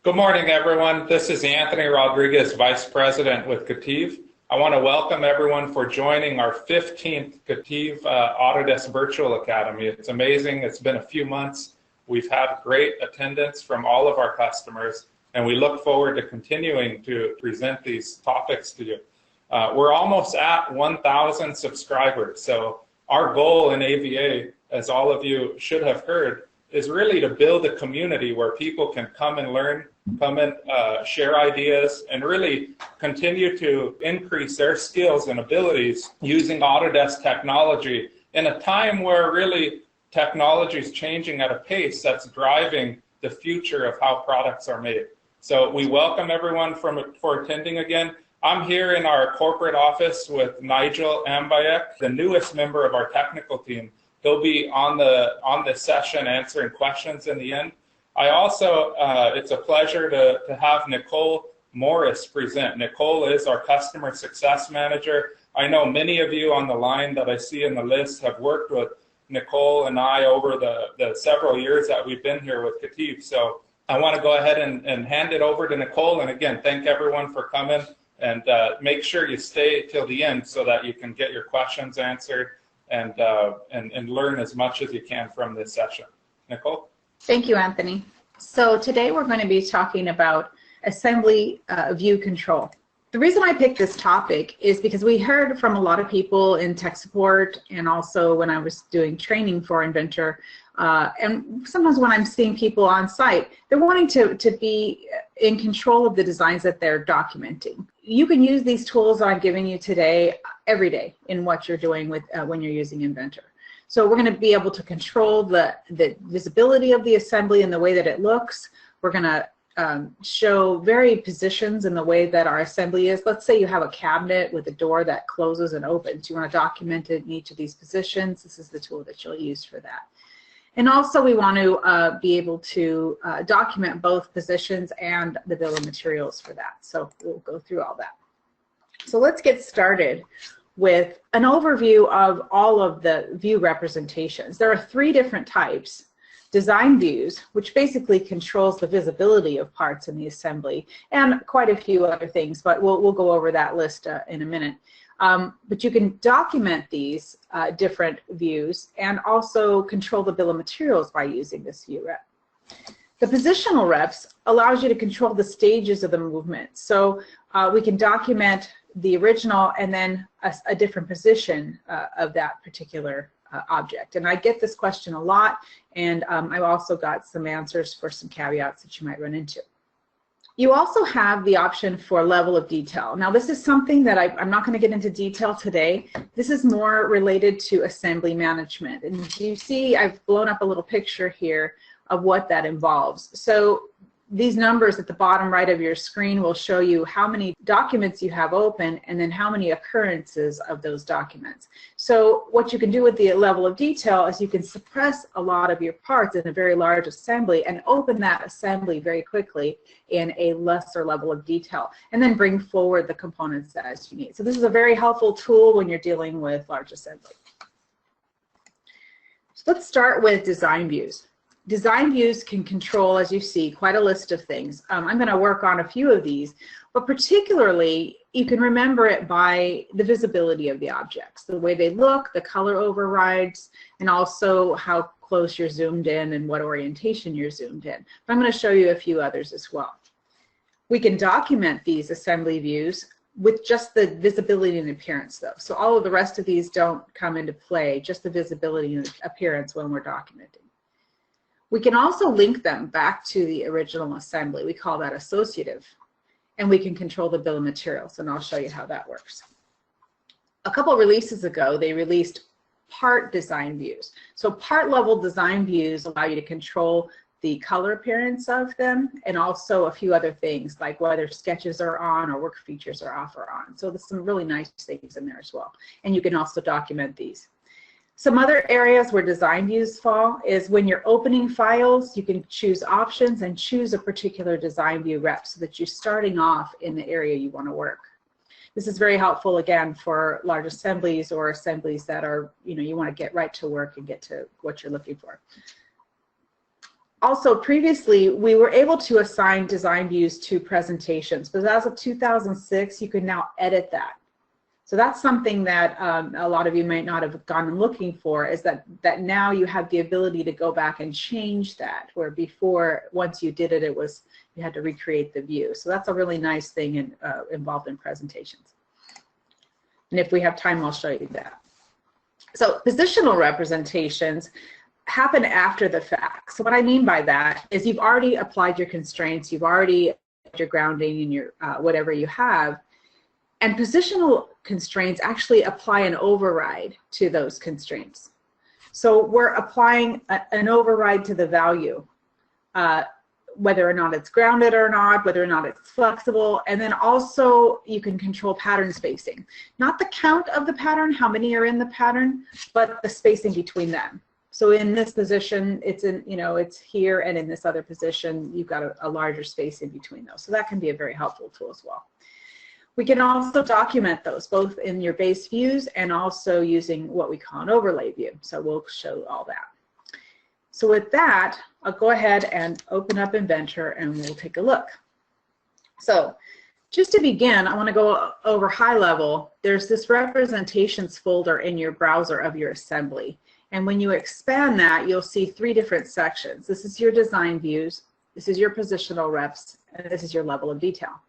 Good morning, everyone. This is Anthony Rodriguez, Vice President with KETIV. I want to welcome everyone for joining our 15th KETIV Autodesk Virtual Academy. It's amazing. It's been a few months. We've had great attendance from all of our customers, and we look forward to continuing to present these topics to you. We're almost at 1,000 subscribers, so our goal in AVA, as all of you should have heard, is really to build a community where people can come and learn, come and share ideas, and really continue to increase their skills and abilities using Autodesk technology in a time where really technology is changing at a pace that's driving the future of how products are made. So we welcome everyone for attending again. I'm here in our corporate office with Nigel Ambayek, the newest member of our technical team. He'll be on the session answering questions in the end. I also, it's a pleasure to have Nicole Morris present. Nicole is our Customer Success Manager. I know many of you on the line that I see in the list have worked with Nicole and I over the several years that we've been here with KETIV. So I want to go ahead and hand it over to Nicole. And again, thank everyone for coming, and make sure you stay till the end so that you can get your questions answered and learn as much as you can from this session. Nicole? Thank you, Anthony. So today we're going to be talking about assembly view control. The reason I picked this topic is because we heard from a lot of people in tech support, and also when I was doing training for Inventor, and sometimes when I'm seeing people on site, they're wanting to be in control of the designs that they're documenting. You can use these tools I'm giving you today every day in what you're doing with when you're using Inventor. So we're going to be able to control the visibility of the assembly and the way that it looks. We're going to show varied positions in the way that our assembly is. Let's say you have a cabinet with a door that closes and opens. You want to document it in each of these positions. This is the tool that you'll use for that. And also we want to be able to document both positions and the bill of materials for that. So we'll go through all that. So let's get started with an overview of all of the view representations. There are 3 different types. Design views, which basically controls the visibility of parts in the assembly, and quite a few other things, but we'll go over that list in a minute. But you can document these different views and also control the bill of materials by using this view rep. The positional reps allows you to control the stages of the movement. So we can document the original and then a different position of that particular object. And I get this question a lot, and I've also got some answers for some caveats that you might run into. You also have the option for level of detail. Now this is something that I'm not going to get into detail today. This is more related to assembly management. And you see I've blown up a little picture here of what that involves. So these numbers at the bottom right of your screen will show you how many documents you have open and then how many occurrences of those documents. So what you can do with the level of detail is you can suppress a lot of your parts in a very large assembly and open that assembly very quickly in a lesser level of detail, and then bring forward the components as you need. So this is a very helpful tool when you're dealing with large assembly. So let's start with design views. Design views can control, as you see, quite a list of things. I'm going to work on a few of these, but particularly you can remember it by the visibility of the objects, the way they look, the color overrides, and also how close you're zoomed in and what orientation you're zoomed in. But I'm going to show you a few others as well. We can document these assembly views with just the visibility and appearance though. So all of the rest of these don't come into play, just the visibility and appearance when we're documenting. We can also link them back to the original assembly. We call that associative. And we can control the bill of materials, and I'll show you how that works. A couple releases ago, they released part design views. So part level design views allow you to control the color appearance of them, and also a few other things like whether sketches are on or work features are off or on. So there's some really nice things in there as well. And you can also document these. Some other areas where design views fall is when you're opening files, you can choose options and choose a particular design view rep so that you're starting off in the area you want to work. This is very helpful, again, for large assemblies or assemblies that are, you want to get right to work and get to what you're looking for. Also, previously, we were able to assign design views to presentations, but as of 2006, you can now edit that. So that's something that a lot of you might not have gone looking for, is that now you have the ability to go back and change that, where before, once you did it, you had to recreate the view. So that's a really nice thing involved in presentations. And if we have time, I'll show you that. So positional representations happen after the fact. So what I mean by that is you've already applied your constraints, you've already your grounding and your whatever you have, and positional constraints actually apply an override to those constraints. So we're applying an override to the value, whether or not it's grounded or not, whether or not it's flexible, and then also you can control pattern spacing. Not the count of the pattern, how many are in the pattern, but the spacing between them. So in this position, it's in, it's here, and in this other position, you've got a larger space in between those. So that can be a very helpful tool as well. We can also document those both in your base views and also using what we call an overlay view. So we'll show all that. So with that, I'll go ahead and open up Inventor and we'll take a look. So just to begin, I want to go over high level. There's this representations folder in your browser of your assembly. And when you expand that, you'll see 3 different sections. This is your design views, this is your positional reps, and this is your level of detail.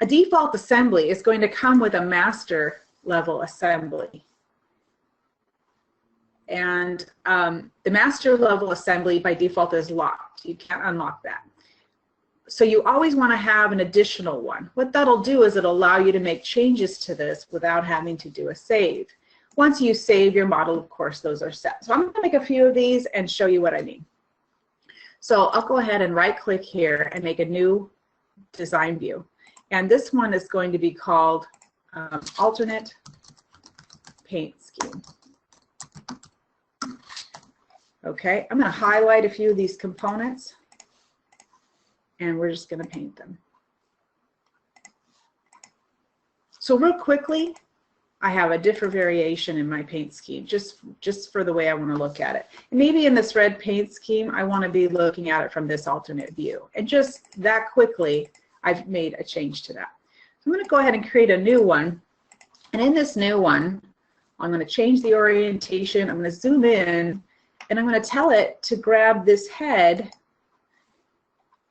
A default assembly is going to come with a master level assembly. And the master level assembly by default is locked. You can't unlock that. So you always want to have an additional one. What that'll do is it'll allow you to make changes to this without having to do a save. Once you save your model, of course, those are set. So I'm going to make a few of these and show you what I mean. So I'll go ahead and right click here and make a new design view. And this one is going to be called alternate paint scheme. Okay, I'm going to highlight a few of these components and we're just going to paint them. So real quickly, I have a different variation in my paint scheme, just for the way I want to look at it. And maybe in this red paint scheme, I want to be looking at it from this alternate view. And just that quickly, I've made a change to that. So I'm going to go ahead and create a new one. And in this new one, I'm going to change the orientation. I'm going to zoom in, and I'm going to tell it to grab this head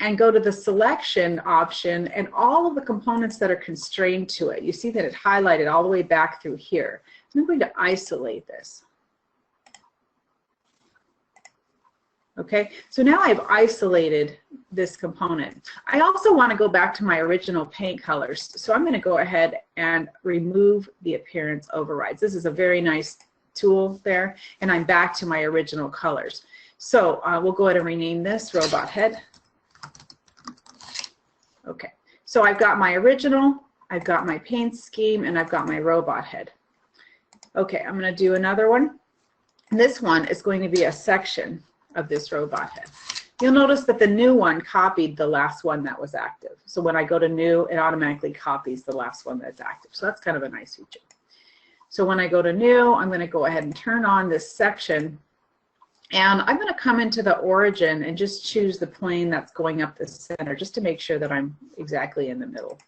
and go to the selection option and all of the components that are constrained to it. You see that it highlighted all the way back through here. I'm going to isolate this. Okay, so now I've isolated this component. I also want to go back to my original paint colors. So I'm going to go ahead and remove the appearance overrides. This is a very nice tool there, and I'm back to my original colors. So we'll go ahead and rename this robot head. Okay, so I've got my original, I've got my paint scheme, and I've got my robot head. Okay, I'm going to do another one. And this one is going to be a section of this robot head. You'll notice that the new one copied the last one that was active. So when I go to new, it automatically copies the last one that's active. So that's kind of a nice feature. So when I go to new, I'm going to go ahead and turn on this section. And I'm going to come into the origin and just choose the plane that's going up the center, just to make sure that I'm exactly in the middle.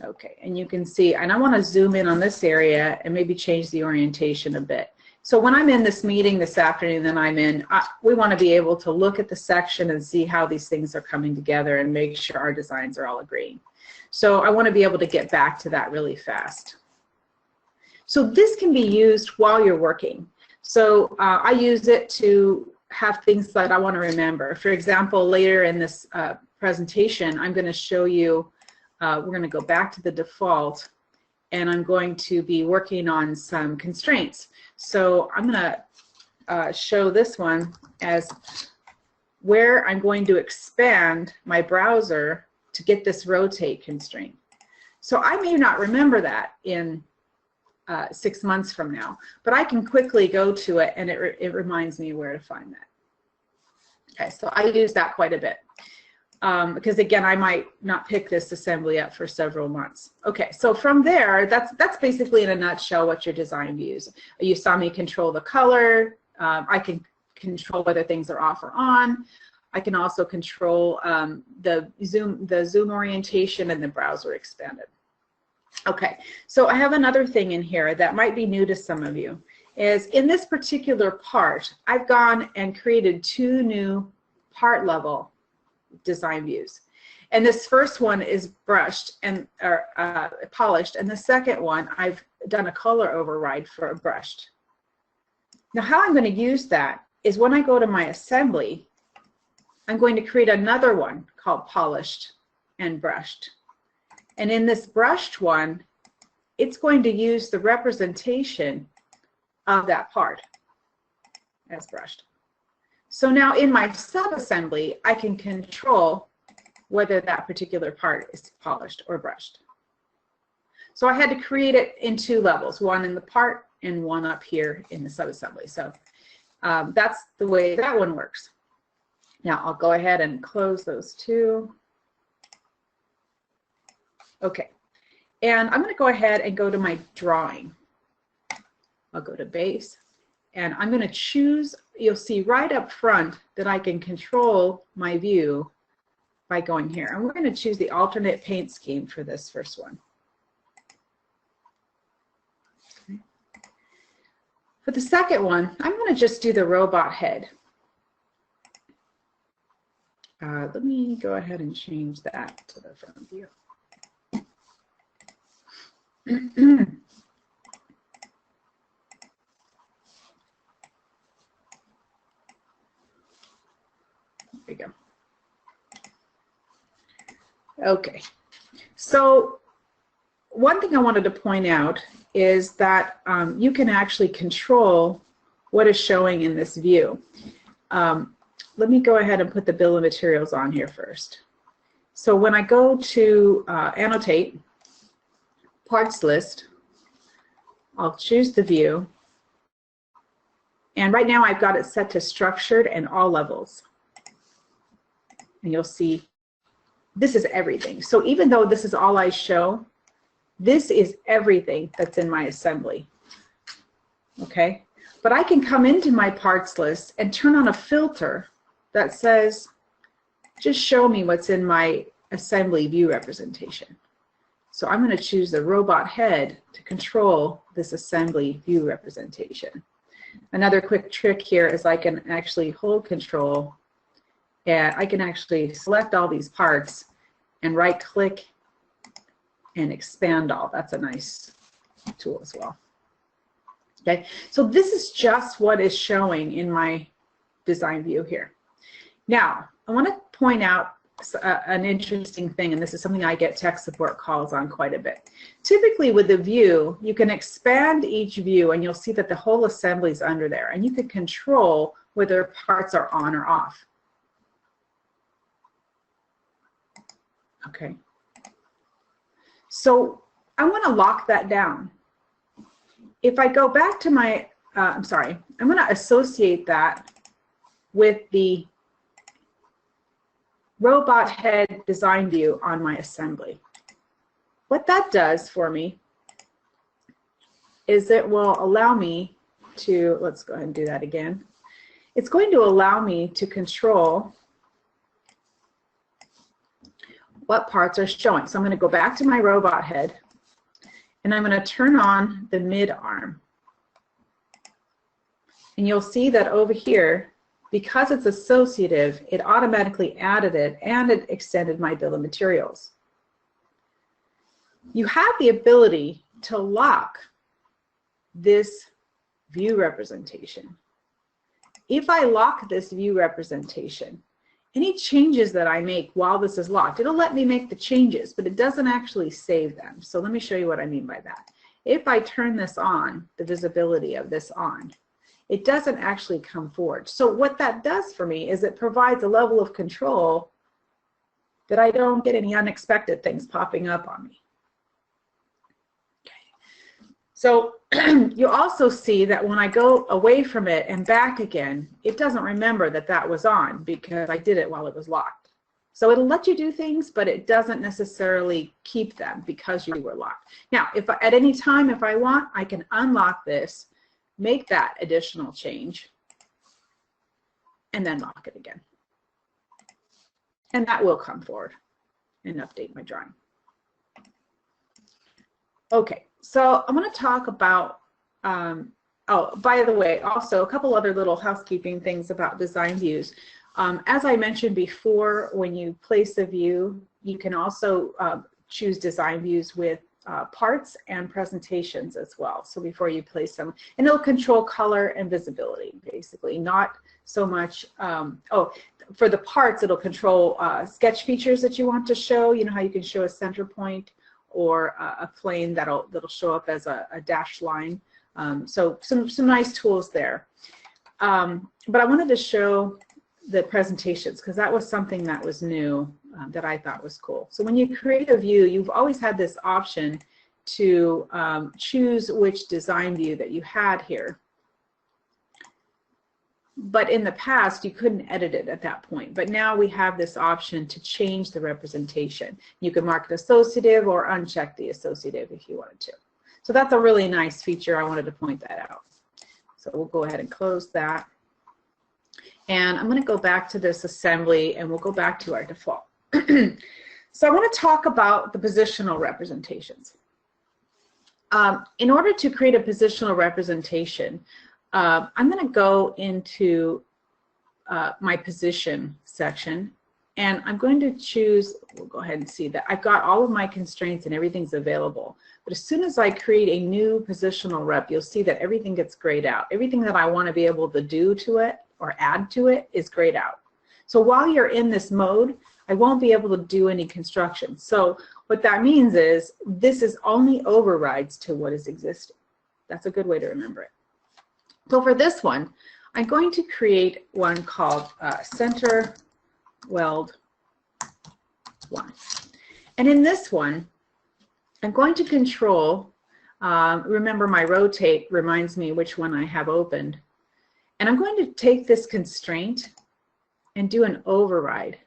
Okay, and you can see, and I want to zoom in on this area and maybe change the orientation a bit. So when I'm in this meeting this afternoon that I'm in, we want to be able to look at the section and see how these things are coming together and make sure our designs are all agreeing. So I want to be able to get back to that really fast. So this can be used while you're working. So I use it to have things that I want to remember. For example, later in this presentation, I'm going to show you, we're going to go back to the default, and I'm going to be working on some constraints. So I'm going to show this one as where I'm going to expand my browser to get this rotate constraint. So I may not remember that in 6 months from now, but I can quickly go to it, and it reminds me where to find that. Okay, so I use that quite a bit. Because again, I might not pick this assembly up for several months. Okay, so from there, that's basically in a nutshell what your design views. You saw me control the color. I can control whether things are off or on. I can also control the zoom orientation and the browser expanded. Okay, so I have another thing in here that might be new to some of you. Is in this particular part, I've gone and created 2 new part level design views. And this first one is brushed and polished, and the second one I've done a color override for a brushed. Now how I'm going to use that is when I go to my assembly, I'm going to create another one called polished and brushed. And in this brushed one, it's going to use the representation of that part as brushed. So now in my sub-assembly, I can control whether that particular part is polished or brushed. So I had to create it in 2 levels, one in the part and one up here in the sub-assembly. So that's the way that one works. Now I'll go ahead and close those 2. Okay, and I'm going to go ahead and go to my drawing. I'll go to base, and I'm going to choose, you'll see right up front that I can control my view by going here. And we're going to choose the alternate paint scheme for this first one. Okay. For the second one, I'm going to just do the robot head. Let me go ahead and change that to the front view. There we go. Okay, so one thing I wanted to point out is that you can actually control what is showing in this view. Let me go ahead and put the bill of materials on here first. So when I go to annotate, parts list, I'll choose the view. And right now I've got it set to structured and all levels. And you'll see this is everything. So even though this is all I show, this is everything that's in my assembly. Okay? But I can come into my parts list and turn on a filter that says, just show me what's in my assembly view representation. So I'm going to choose the robot head to control this assembly view representation. Another quick trick here is I can actually hold control, and I can actually select all these parts and right click and expand all. That's a nice tool as well. Okay, so this is just what is showing in my design view here. Now, I want to point out an interesting thing, and this is something I get tech support calls on quite a bit. Typically with the view, you can expand each view and you'll see that the whole assembly is under there, and you can control whether parts are on or off. Okay. So I want to lock that down. If I go back to my, I'm going to associate that with the robot head design view on my assembly. What that does for me is it will allow me to, let's go ahead and do that again. It's going to allow me to control what parts are showing. So I'm going to go back to my robot head, and I'm going to turn on the mid arm. And you'll see that over here, because it's associative, it automatically added it and it extended my bill of materials. You have the ability to lock this view representation. If I lock this view representation, any changes that I make while this is locked, it'll let me make the changes, but it doesn't actually save them. So let me show you what I mean by that. If I turn this on, the visibility of this on, it doesn't actually come forward. So what that does for me is it provides a level of control that I don't get any unexpected things popping up on me. Okay. So you also see that when I go away from it and back again, it doesn't remember that that was on because I did it while it was locked. So it'll let you do things, but it doesn't necessarily keep them because you were locked. Now, if at any time, if I want, I can unlock this, make that additional change, and then lock it again. And that will come forward and update my drawing. Okay, so I'm going to talk about, oh, by the way, also a couple other little housekeeping things about design views. As I mentioned before, when you place a view, you can also choose design views with parts and presentations as well. So before you place them, and it'll control color and visibility, basically, not so much, oh, for the parts, it'll control sketch features that you want to show. You know how you can show a center point or a plane that'll show up as a dashed line. So some nice tools there. But I wanted to show the presentations because that was something that was new that I thought was cool. So when you create a view, you've always had this option to choose which design view that you had here. But in the past, you couldn't edit it at that point. But now we have this option to change the representation. You can mark it associative or uncheck the associative if you wanted to. So that's a really nice feature. I wanted to point that out. So we'll go ahead and close that. And I'm going to go back to this assembly, and we'll go back to our default. So I want to talk about the positional representations. In order to create a positional representation, I'm going to go into my position section, and I'm going to choose, we'll go ahead and see that I've got all of my constraints and everything's available. But as soon as I create a new positional rep, you'll see that everything gets grayed out. Everything that I want to be able to do to it or add to it is grayed out. So while you're in this mode, I won't be able to do any construction. So what that means is this is only overrides to what is existing. That's a good way to remember it. So for this one, I'm going to create one called center weld 1. And in this one, I'm going to control, remember my rotate reminds me which one I have opened. And I'm going to take this constraint and do an override.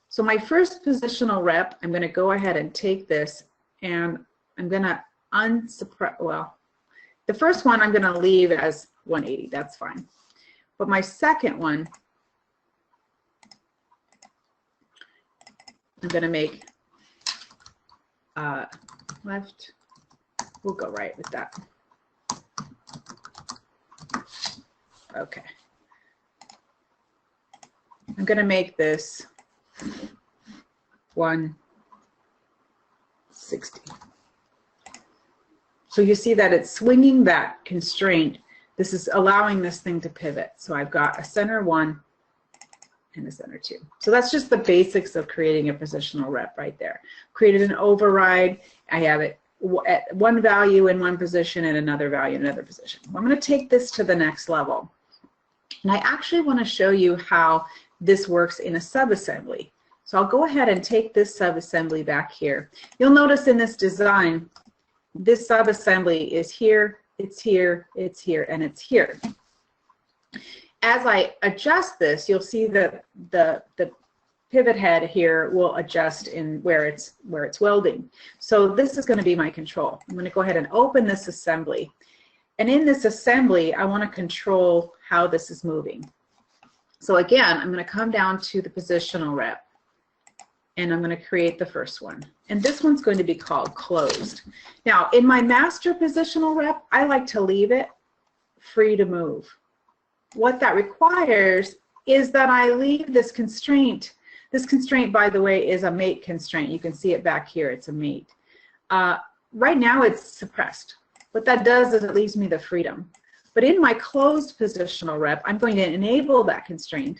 So my first positional rep, I'm going to go ahead and take this and I'm going to unsuppress, well, the first one I'm going to leave as 180, that's fine. But my second one, I'm going to make left, we'll go right with that. Okay. I'm going to make this 160. So you see that it's swinging that constraint. This is allowing this thing to pivot. So I've got a center 1 and a center 2. So that's just the basics of creating a positional rep right there. Created an override. I have it at one value in one position and another value in another position. I'm going to take this to the next level. And I actually want to show you how this works in a subassembly. So I'll go ahead and take this subassembly back here. You'll notice in this design, this subassembly is here, it's here, it's here, and it's here. As I adjust this, you'll see that the pivot head here will adjust in where it's welding. So this is going to be my control. I'm going to go ahead and open this assembly. And in this assembly, I want to control how this is moving. So again, I'm going to come down to the positional rep, and I'm going to create the first one. And this one's going to be called closed. Now, in my master positional rep, I like to leave it free to move. What that requires is that I leave this constraint. This constraint, by the way, is a mate constraint. You can see it back here. It's a mate. Right now, it's suppressed. What that does is it leaves me the freedom. But in my closed positional rep, I'm going to enable that constraint.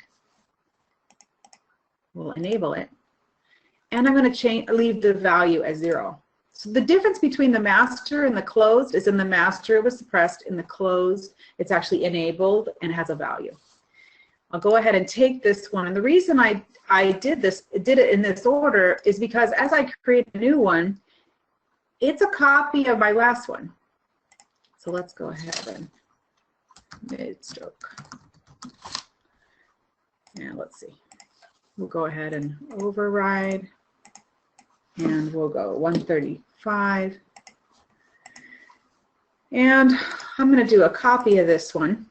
We'll enable it. And I'm going to leave the value as 0. So the difference between the master and the closed is in the master it was suppressed, in the closed it's actually enabled and has a value. I'll go ahead and take this one, and the reason I did it in this order is because as I create a new one, it's a copy of my last one. So let's go ahead and mid-stroke. Yeah, let's see. We'll go ahead and override, and we'll go 135. And I'm going to do a copy of this one.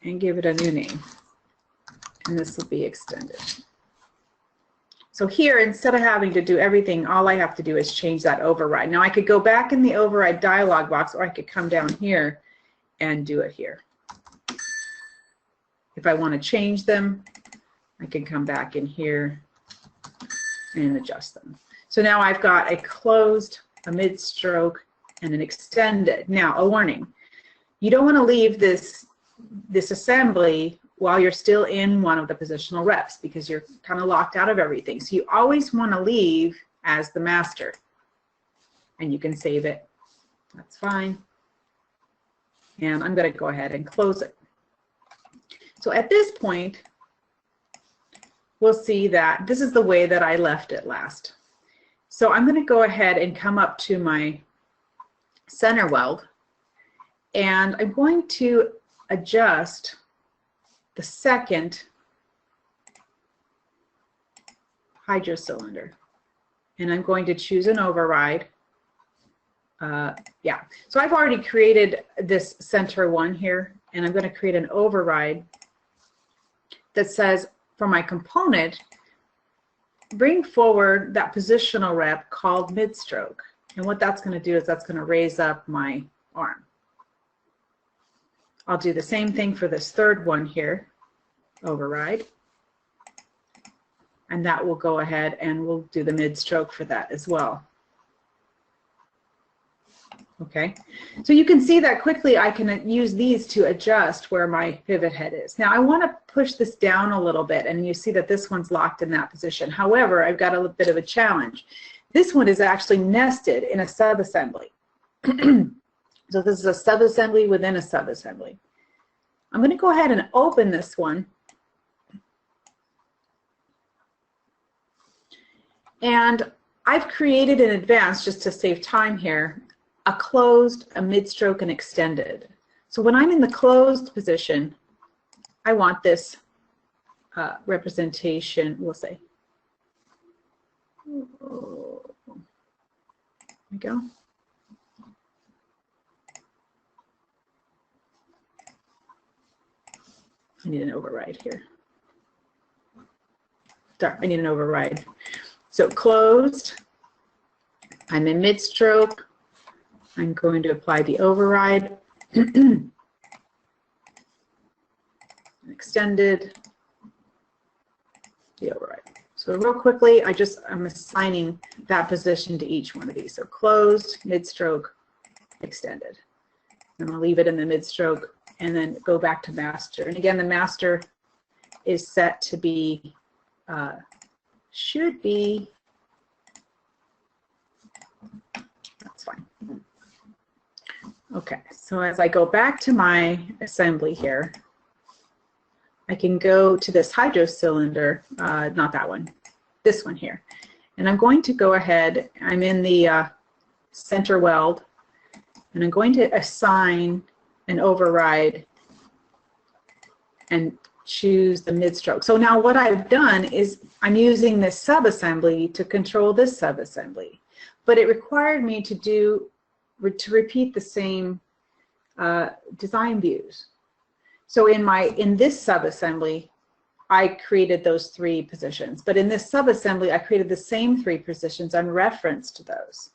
and give it a new name. And this will be extended. So here, instead of having to do everything, all I have to do is change that override. Now I could go back in the override dialog box, or I could come down here and do it here. If I want to change them, I can come back in here and adjust them. So now I've got a closed, a mid-stroke, and an extended. Now, a warning. You don't want to leave this assembly while you're still in one of the positional reps, because you're kind of locked out of everything. So you always want to leave as the master. And you can save it. That's fine. And I'm going to go ahead and close it. So at this point, we'll see that this is the way that I left it last. So I'm going to go ahead and come up to my center weld, and I'm going to adjust the second hydro cylinder, and I'm going to choose an override. Yeah, so I've already created this center one here, and I'm going to create an override that says for my component, bring forward that positional rep called mid-stroke. And what that's going to do is that's going to raise up my arm. I'll do the same thing for this third one here, override. And that will go ahead and we'll do the mid-stroke for that as well. Okay, so you can see that quickly I can use these to adjust where my pivot head is. Now I want to push this down a little bit, and you see that this one's locked in that position. However, I've got a bit of a challenge. This one is actually nested in a sub-assembly. So this is a sub-assembly within a sub-assembly. I'm going to go ahead and open this one. And I've created in advance, just to save time here, a closed, a mid-stroke, and extended. So when I'm in the closed position, I want this representation, we'll say. Oh, there we go. I need an override here. Sorry, I need an override. So closed, I'm in mid-stroke. I'm going to apply the override. Extended, the override. So real quickly, I'm assigning that position to each one of these. So closed, mid-stroke, extended. I'm going to leave it in the mid-stroke and then go back to master. And again, the master is set to be, should be, that's fine. Okay, so as I go back to my assembly here, I can go to this hydro cylinder, not that one, this one here. And I'm going to go ahead, I'm in the center weld, and I'm going to assign an override and choose the mid-stroke. So now what I've done is I'm using this sub-assembly to control this sub-assembly, but it required me to repeat the same design views. So in this sub-assembly, I created those 3 positions, but in this sub-assembly, I created the same 3 positions and referenced those.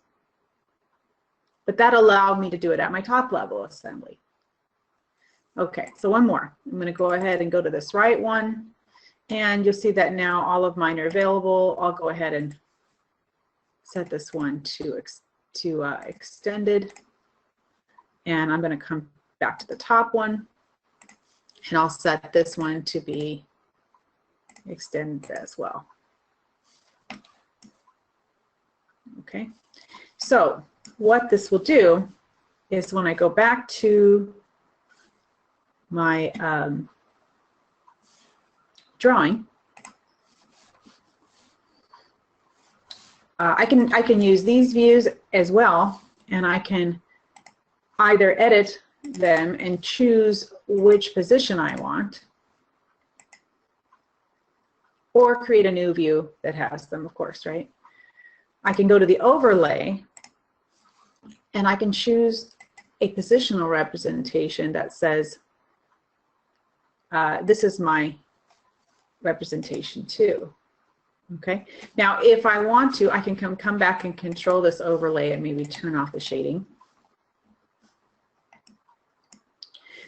But that allowed me to do it at my top level assembly. Okay, so one more. I'm going to go ahead and go to this right one, and you'll see that now all of mine are available. I'll go ahead and set this one to extended, and I'm going to come back to the top one, and I'll set this one to be extended as well. Okay, so what this will do is when I go back to my drawing, I can use these views as well, and I can either edit them and choose which position I want, or create a new view that has them, of course, right? I can go to the overlay, and I can choose a positional representation that says this is my representation too. Okay, now if I want to, I can come back and control this overlay and maybe turn off the shading.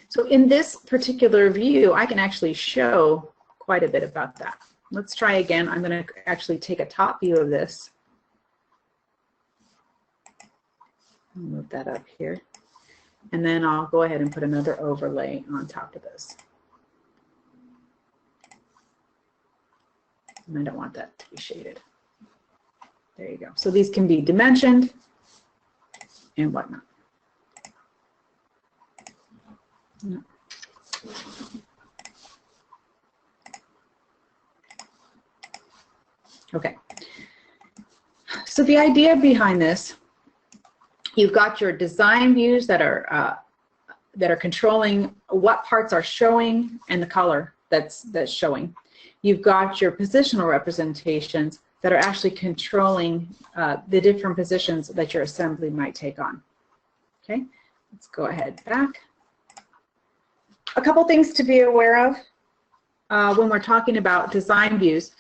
So in this particular view, I can actually show quite a bit about that. Let's try again. I'm going to actually take a top view of this. I'll move that up here. And then I'll go ahead and put another overlay on top of this. And I don't want that to be shaded. There you go. So these can be dimensioned and whatnot. No. Okay. So the idea behind this, you've got your design views that are controlling what parts are showing and the color that's showing. You've got your positional representations that are actually controlling the different positions that your assembly might take on. Okay, let's go ahead back. A couple things to be aware of when we're talking about design views.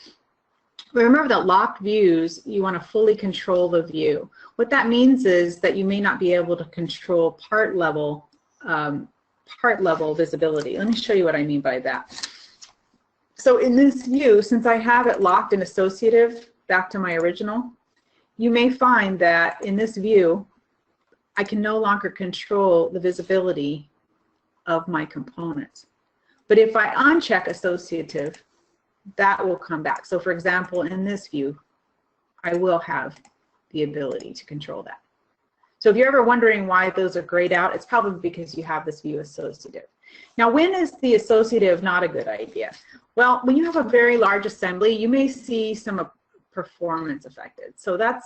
Remember that locked views, you want to fully control the view. What that means is that you may not be able to control part level visibility. Let me show you what I mean by that. So in this view, since I have it locked and associative back to my original, you may find that in this view, I can no longer control the visibility of my components. But if I uncheck associative, that will come back. So for example, in this view, I will have the ability to control that. So if you're ever wondering why those are grayed out, it's probably because you have this view associative. Now, when is the associative not a good idea? Well, when you have a very large assembly, you may see some performance affected. So that's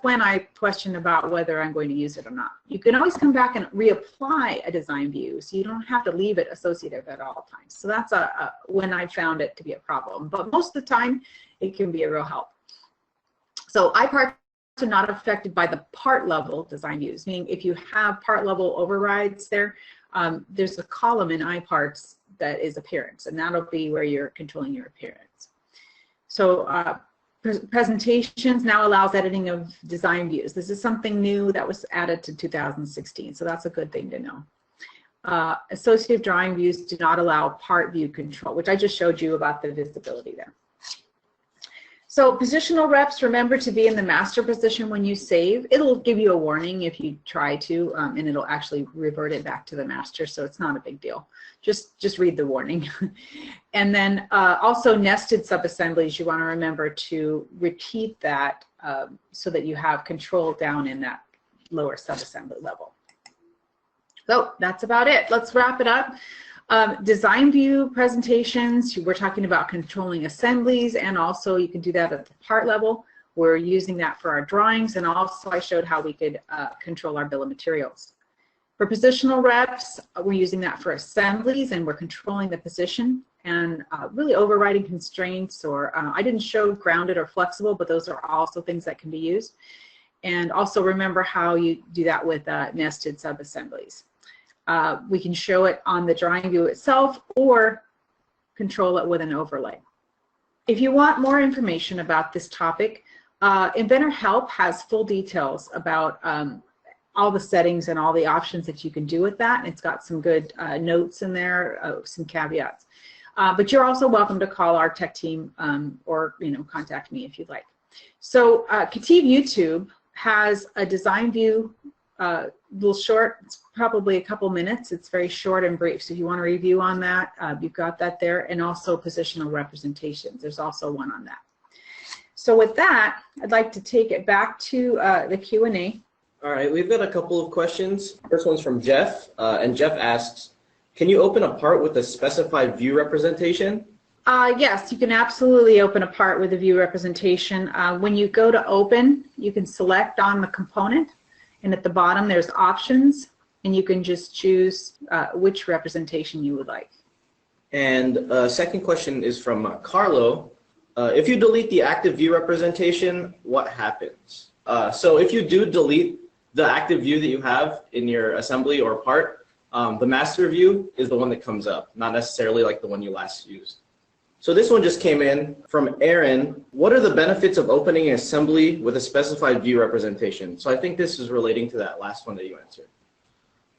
when I question about whether I'm going to use it or not. You can always come back and reapply a design view, so you don't have to leave it associative at all times. So that's when I found it to be a problem. But most of the time, it can be a real help. So iParts are not affected by the part level design views, meaning if you have part level overrides there, there's a column in iParts that is appearance, and that'll be where you're controlling your appearance. So presentations now allows editing of design views. This is something new that was added to 2016, so that's a good thing to know. Associative drawing views do not allow part view control, which I just showed you about the visibility there. So positional reps, remember to be in the master position when you save. It'll give you a warning if you try to, and it'll actually revert it back to the master, so it's not a big deal. Just read the warning. And then also nested subassemblies, you want to remember to repeat that so that you have control down in that lower subassembly level. So that's about it. Let's wrap it up. Design view presentations, we're talking about controlling assemblies, and also you can do that at the part level. We're using that for our drawings, and also I showed how we could control our bill of materials. For positional reps, we're using that for assemblies, and we're controlling the position and really overriding constraints, or I didn't show grounded or flexible, but those are also things that can be used. And also remember how you do that with nested subassemblies. We can show it on the drawing view itself or control it with an overlay. If you want more information about this topic, Inventor Help has full details about all the settings and all the options that you can do with that. And it's got some good notes in there, some caveats. But you're also welcome to call our tech team or contact me if you'd like. So KETIV YouTube has a design view little short, it's probably a couple minutes. It's very short and brief. So if you want a review on that, you've got that there, and also positional representations. There's also one on that. So with that, I'd like to take it back to the Q&A. All right, we've got a couple of questions. First one's from Jeff, and Jeff asks, can you open a part with a specified view representation? Yes, you can absolutely open a part with a view representation. When you go to open, you can select on the component, and at the bottom there's options, and you can just choose which representation you would like. And second question is from Carlo. If you delete the active view representation, what happens? So if you do delete the active view that you have in your assembly or part, The master view is the one that comes up, not necessarily like the one you last used. So this one just came in from Aaron. What are the benefits of opening an assembly with a specified view representation? So I think this is relating to that last one that you answered.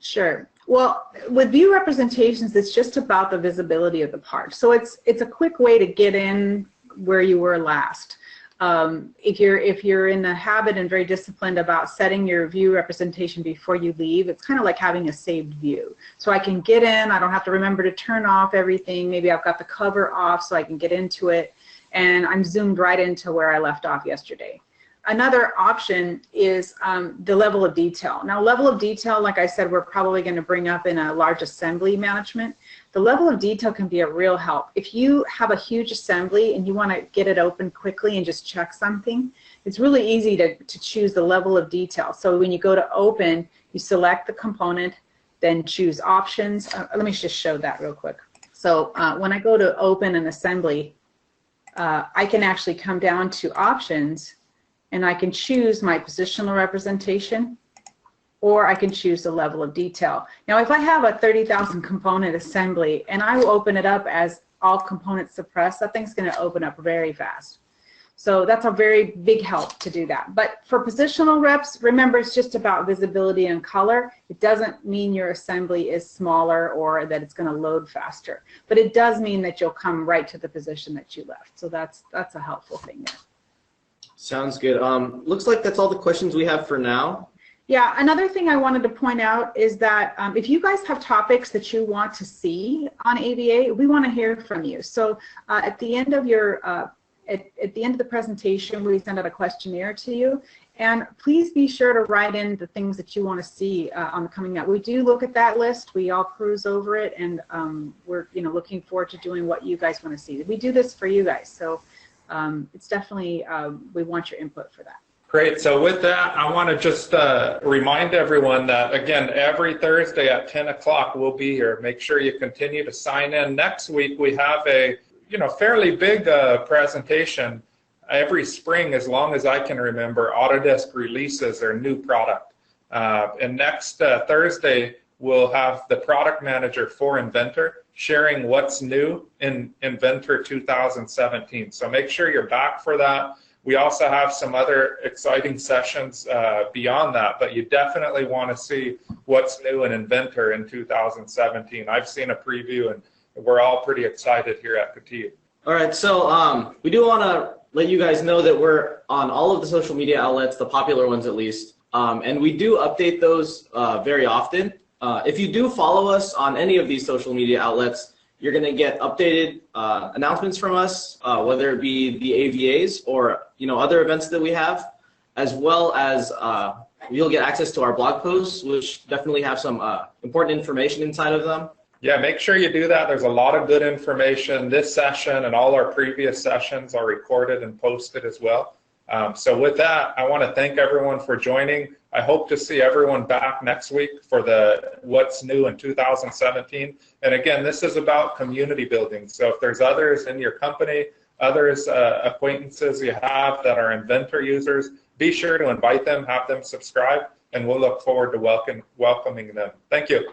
Sure. Well, with view representations, it's just about the visibility of the part. So it's a quick way to get in where you were last. If you're in the habit and very disciplined about setting your view representation before you leave, it's kind of like having a saved view. So I can get in, I don't have to remember to turn off everything. Maybe I've got the cover off so I can get into it, and I'm zoomed right into where I left off yesterday. Another option is the level of detail. Now, level of detail, like I said, we're probably going to bring up in a large assembly management. The level of detail can be a real help. If you have a huge assembly and you want to get it open quickly and just check something, it's really easy to choose the level of detail. So when you go to open, you select the component, then choose options. Let me just show that real quick. So when I go to open an assembly, I can actually come down to options, and I can choose my positional representation, or I can choose the level of detail. Now, if I have a 30,000 component assembly and I will open it up as all components suppressed, that thing's going to open up very fast. So that's a very big help to do that. But for positional reps, remember, it's just about visibility and color. It doesn't mean your assembly is smaller or that it's going to load faster, but it does mean that you'll come right to the position that you left. So that's a helpful thing there. Sounds good. Looks like that's all the questions we have for now. Yeah, another thing I wanted to point out is that if you guys have topics that you want to see on AVA, we want to hear from you. So at the end of your at the end of the presentation, we send out a questionnaire to you, and please be sure to write in the things that you want to see on the coming up. We do look at that list. We all cruise over it, and we're looking forward to doing what you guys want to see. We do this for you guys, so it's definitely we want your input for that. Great. So with that, I want to just remind everyone that, again, every Thursday at 10 o'clock we'll be here. Make sure you continue to sign in. Next week we have a fairly big presentation. Every spring, as long as I can remember, Autodesk releases their new product. And next Thursday we'll have the product manager for Inventor sharing what's new in Inventor 2017. So make sure you're back for that. We also have some other exciting sessions beyond that, but you definitely want to see what's new in Inventor in 2017. I've seen a preview, and we're all pretty excited here at KETIV. All right, so we do want to let you guys know that we're on all of the social media outlets, the popular ones at least, and we do update those very often. If you do follow us on any of these social media outlets, you're going to get updated announcements from us, whether it be the AVAs or other events that we have, as well as you'll get access to our blog posts, which definitely have some important information inside of them. Yeah, make sure you do that. There's a lot of good information. This session and all our previous sessions are recorded and posted as well. So with that, I want to thank everyone for joining. I hope to see everyone back next week for the what's new in 2017. And again, this is about community building. So if there's others in your company, others acquaintances you have that are Inventor users, be sure to invite them, have them subscribe, and we'll look forward to welcoming them. Thank you.